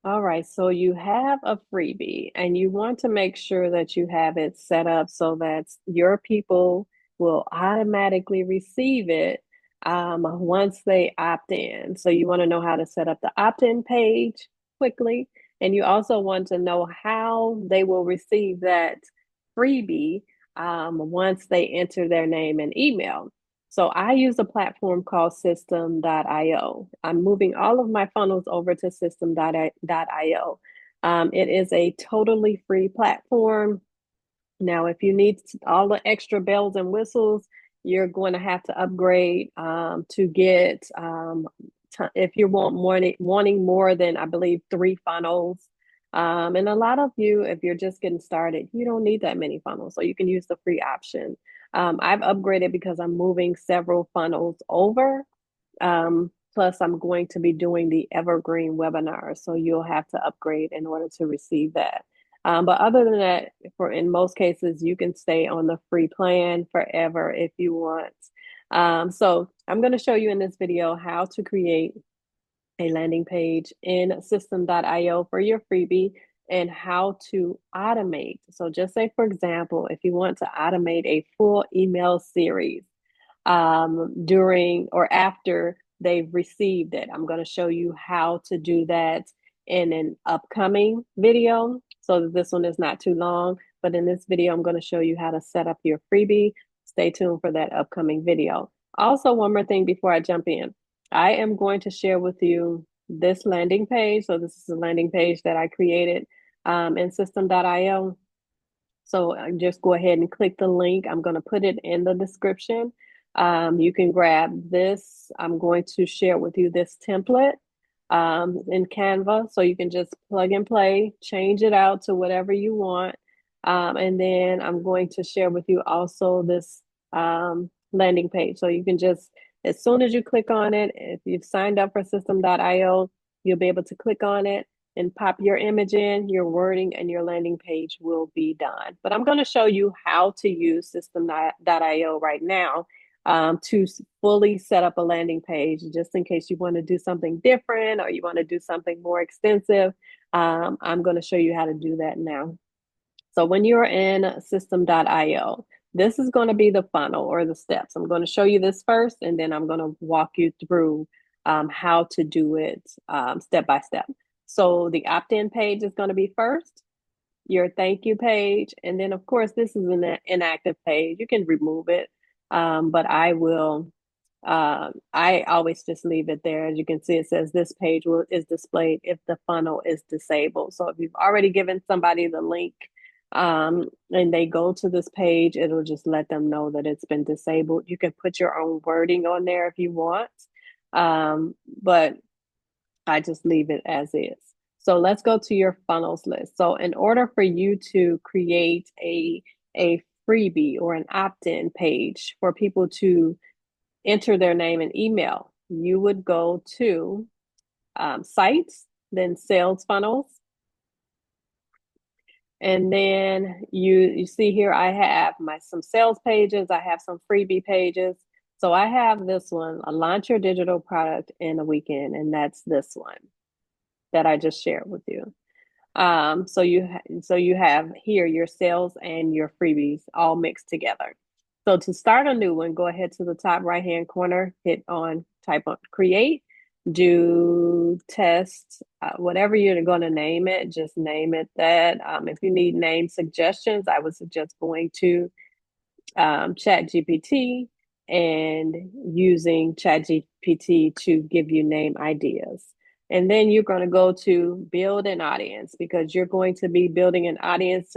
All right, so you have a freebie and you want to make sure that you have it set up so that your people will automatically receive it once they opt in. So you want to know how to set up the opt-in page quickly, and you also want to know how they will receive that freebie once they enter their name and email. So I use a platform called system.io. I'm moving all of my funnels over to system.io. It is a totally free platform. Now, if you need all the extra bells and whistles, you're going to have to upgrade to get, if you want more, wanting more than, I believe, three funnels. And a lot of you, if you're just getting started, you don't need that many funnels, so you can use the free option. I've upgraded because I'm moving several funnels over. Plus, I'm going to be doing the evergreen webinar, so you'll have to upgrade in order to receive that. But other than that, for in most cases, you can stay on the free plan forever if you want. So I'm going to show you in this video how to create a landing page in system.io for your freebie and how to automate. So just say, for example, if you want to automate a full email series during or after they've received it. I'm going to show you how to do that in an upcoming video so that this one is not too long. But in this video, I'm going to show you how to set up your freebie. Stay tuned for that upcoming video. Also, one more thing before I jump in. I am going to share with you this landing page. So this is a landing page that I created in system.io. So just go ahead and click the link. I'm going to put it in the description. You can grab this. I'm going to share with you this template in Canva. So you can just plug and play, change it out to whatever you want. And then I'm going to share with you also this landing page. So you can just, as soon as you click on it, if you've signed up for system.io, you'll be able to click on it and pop your image in, your wording, and your landing page will be done. But I'm going to show you how to use system.io right now to fully set up a landing page, just in case you want to do something different or you want to do something more extensive. I'm going to show you how to do that now. So when you're in system.io, this is going to be the funnel or the steps. I'm going to show you this first, and then I'm going to walk you through how to do it step by step. So the opt-in page is going to be first, your thank you page, and then of course this is an inactive page. You can remove it, but I will. I always just leave it there. As you can see, it says this page is displayed if the funnel is disabled. So if you've already given somebody the link and they go to this page, it'll just let them know that it's been disabled. You can put your own wording on there if you want, but I just leave it as is. So let's go to your funnels list. So in order for you to create a freebie or an opt-in page for people to enter their name and email, you would go to sites, then sales funnels, and then you see here I have some sales pages, I have some freebie pages. So I have this one, a launch your digital product in a weekend, and that's this one that I just shared with you. So you have here your sales and your freebies all mixed together. So to start a new one, go ahead to the top right hand corner, type on create, do test, whatever you're going to name it, just name it that. If you need name suggestions, I would suggest going to Chat GPT and using Chat GPT to give you name ideas. And then you're going to go to build an audience because you're going to be building an audience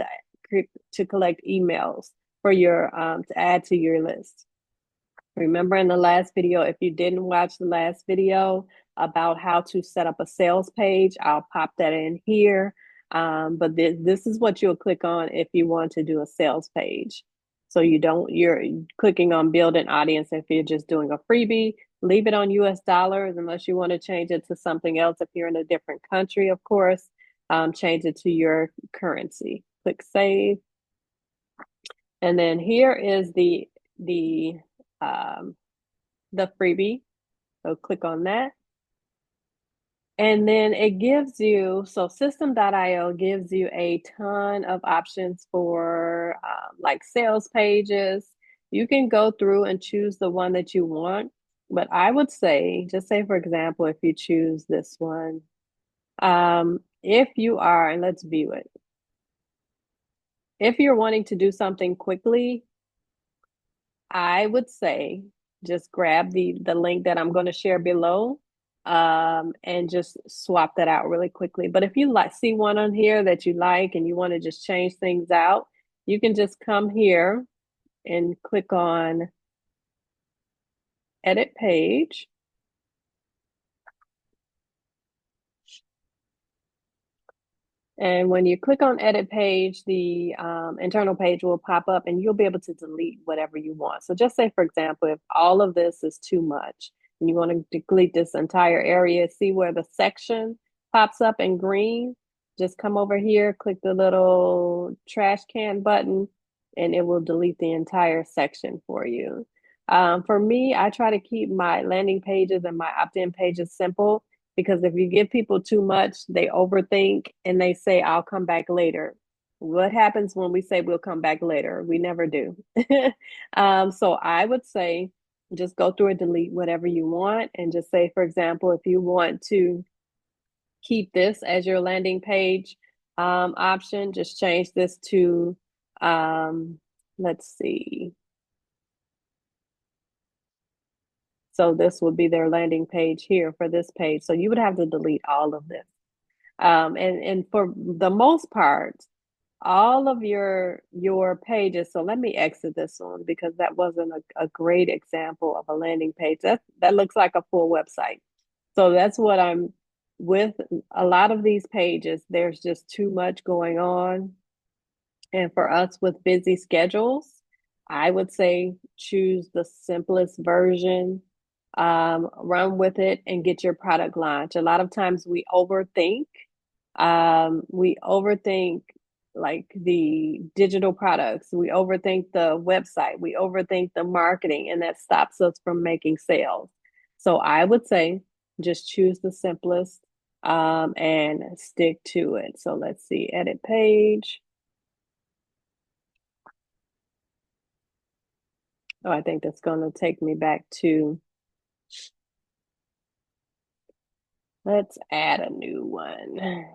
to collect emails for your to add to your list. Remember in the last video, if you didn't watch the last video about how to set up a sales page, I'll pop that in here. But this is what you'll click on if you want to do a sales page. So you're clicking on build an audience if you're just doing a freebie. Leave it on US dollars unless you want to change it to something else. If you're in a different country, of course, change it to your currency. Click save. And then here is um, the freebie. So click on that. And then it gives you, so system.io gives you a ton of options for like sales pages. You can go through and choose the one that you want. But I would say, just say for example, if you choose this one, if you are, and let's view it, if you're wanting to do something quickly, I would say just grab the link that I'm going to share below, and just swap that out really quickly. But if you like see one on here that you like and you want to just change things out, you can just come here and click on edit page. And when you click on edit page, the internal page will pop up and you'll be able to delete whatever you want. So just say, for example, if all of this is too much and you want to delete this entire area, see where the section pops up in green, just come over here, click the little trash can button, and it will delete the entire section for you. For me, I try to keep my landing pages and my opt-in pages simple, because if you give people too much, they overthink and they say, I'll come back later. What happens when we say we'll come back later? We never do. So I would say just go through and delete whatever you want. And just say, for example, if you want to keep this as your landing page option, just change this to, let's see. So this would be their landing page here for this page. So you would have to delete all of this. And for the most part, all of your pages. So let me exit this one because that wasn't a great example of a landing page. That looks like a full website. So that's what I'm with. A lot of these pages, there's just too much going on. And for us with busy schedules, I would say choose the simplest version, run with it, and get your product launched. A lot of times we overthink like the digital products, we overthink the website, we overthink the marketing, and that stops us from making sales. So I would say just choose the simplest, and stick to it. So let's see, edit page. Oh, I think that's going to take me back to, let's add a new one.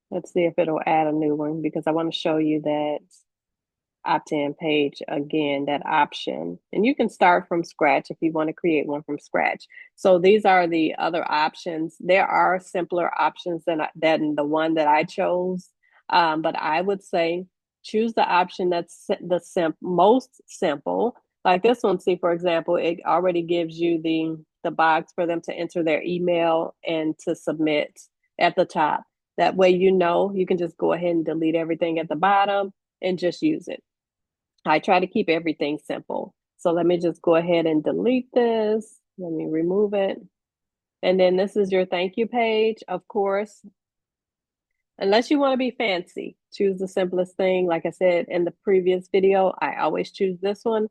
Let's see if it'll add a new one because I want to show you that opt-in page again, that option. And you can start from scratch if you want to create one from scratch. So these are the other options. There are simpler options than the one that I chose. But I would say choose the option that's the most simple. Like this one, see, for example, it already gives you the box for them to enter their email and to submit at the top. That way, you can just go ahead and delete everything at the bottom and just use it. I try to keep everything simple. So let me just go ahead and delete this. Let me remove it. And then this is your thank you page. Of course, unless you want to be fancy, choose the simplest thing. Like I said in the previous video, I always choose this one.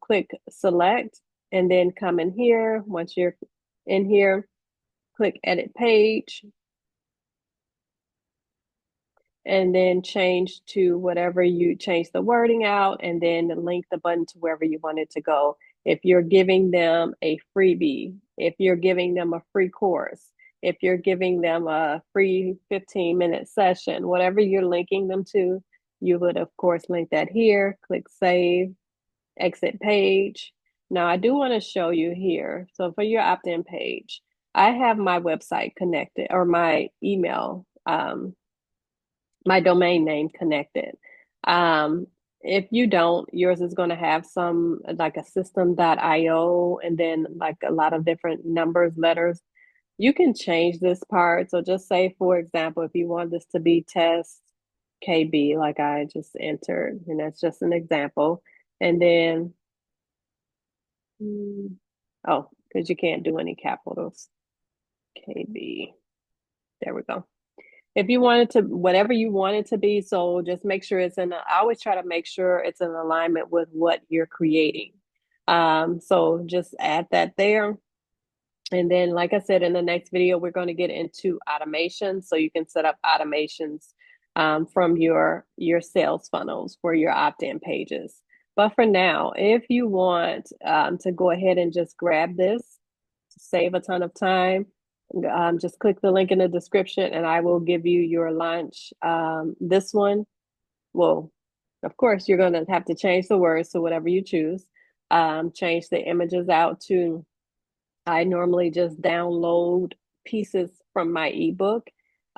Click select and then come in here. Once you're in here, click edit page, and then change to whatever you change the wording out, and then link the button to wherever you want it to go. If you're giving them a freebie, if you're giving them a free course, if you're giving them a free 15-minute session, whatever you're linking them to, you would of course link that here. Click save, exit page. Now I do want to show you here. So for your opt-in page, I have my website connected, or my email, my domain name connected. Um, if you don't, yours is going to have some like a system.io and then like a lot of different numbers, letters. You can change this part. So just say, for example, if you want this to be test KB, like I just entered, and that's just an example. And then, oh, because you can't do any capitals, KB. There we go. if you want it to, whatever you want it to be. So just make sure it's in, I always try to make sure it's in alignment with what you're creating. So just add that there. And then, like I said, in the next video, we're going to get into automation. So you can set up automations from your sales funnels for your opt-in pages. But for now, if you want to go ahead and just grab this to save a ton of time, just click the link in the description and I will give you your launch. This one, well, of course, you're going to have to change the words to whatever you choose. Change the images out to, I normally just download pieces from my ebook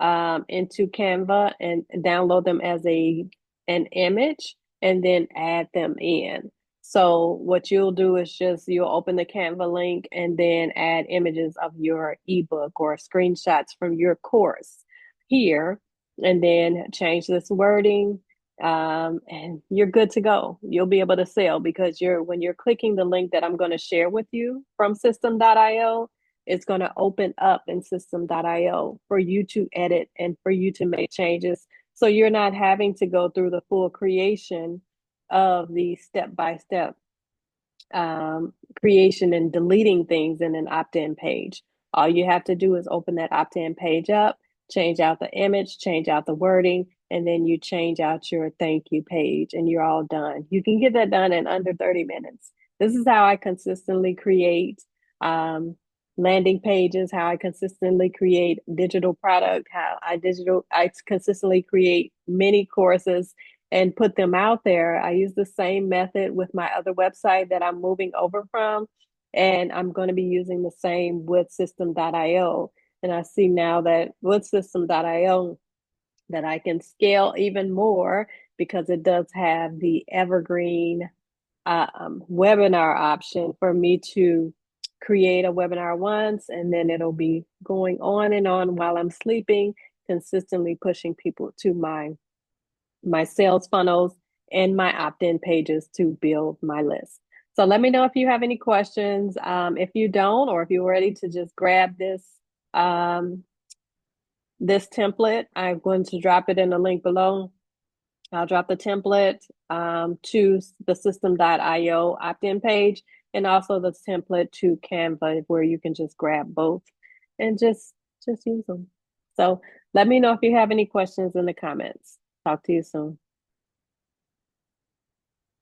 into Canva and download them as an image and then add them in. So what you'll do is just you'll open the Canva link and then add images of your ebook or screenshots from your course here, and then change this wording, and you're good to go. You'll be able to sell because when you're clicking the link that I'm going to share with you from system.io, it's going to open up in system.io for you to edit and for you to make changes. So you're not having to go through the full creation of the step-by-step creation and deleting things in an opt-in page. All you have to do is open that opt-in page up, change out the image, change out the wording, and then you change out your thank you page and you're all done. You can get that done in under 30 minutes. This is how I consistently create landing pages, how I consistently create digital product, I consistently create mini courses and put them out there. I use the same method with my other website that I'm moving over from, and I'm going to be using the same with system.io. And I see now that with system.io that I can scale even more because it does have the evergreen webinar option for me to create a webinar once and then it'll be going on and on while I'm sleeping, consistently pushing people to my sales funnels and my opt-in pages to build my list. So let me know if you have any questions. If you don't, or if you're ready to just grab um, this template, I'm going to drop it in the link below. I'll drop the template to the system.io opt-in page and also the template to Canva where you can just grab both and just use them. So let me know if you have any questions in the comments. Talk to you soon.